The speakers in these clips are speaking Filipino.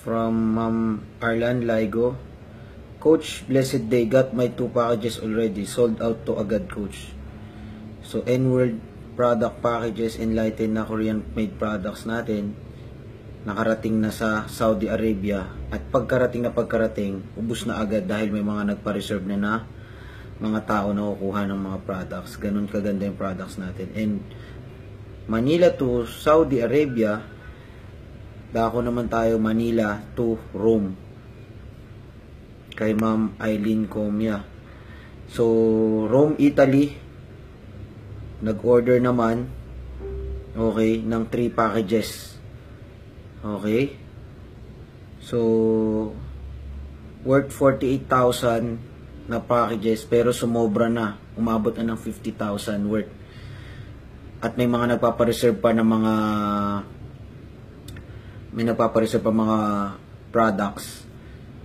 From Arlan Ligo. Coach, blessed day. Got my 2 packages already. Sold out to agad, Coach. So, N-World product packages, Enlighten na Korean made products natin. Nakarating na sa Saudi Arabia. At pagkarating, ubos na agad dahil may mga nagpa-reserve na mga tao na kukuha ng mga products. Ganun kaganda yung products natin. And Manila to Saudi Arabia, dako naman tayo Manila to Rome kay Ma'am Eileen Comia. So Rome, Italy, nag-order naman, okay, ng 3 packages. Okay, so worth 48,000 na packages, pero sumobra na, umabot na ng 50,000 worth. At may mga nagpapa-reserve pa ng mga products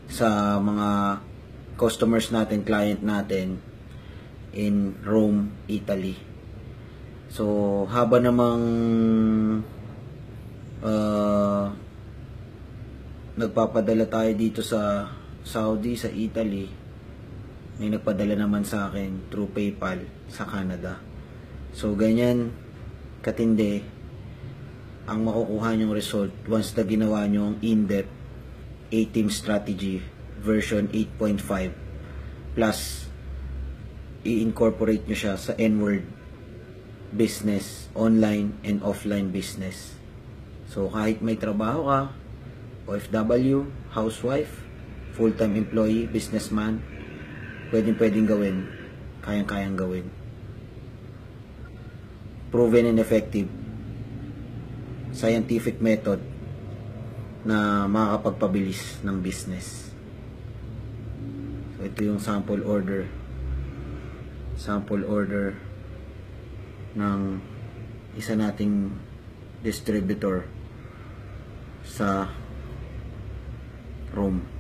sa mga customers natin, client natin in Rome, Italy. So haba namang nagpapadala tayo dito sa Saudi, sa Italy, may nagpadala naman sa akin through PayPal sa Canada. So ganyan katindi ang makukuha nyong result once na ginawa nyo ang in-depth A-Team strategy version 8.5 plus i-incorporate nyo siya sa N-Word business, online and offline business. So kahit may trabaho ka, OFW, housewife, full-time employee, businessman, pwedeng gawin, kayang gawin. Proven and effective, scientific method na makakapagpabilis ng business. So ito yung sample order ng isa nating distributor sa Rome.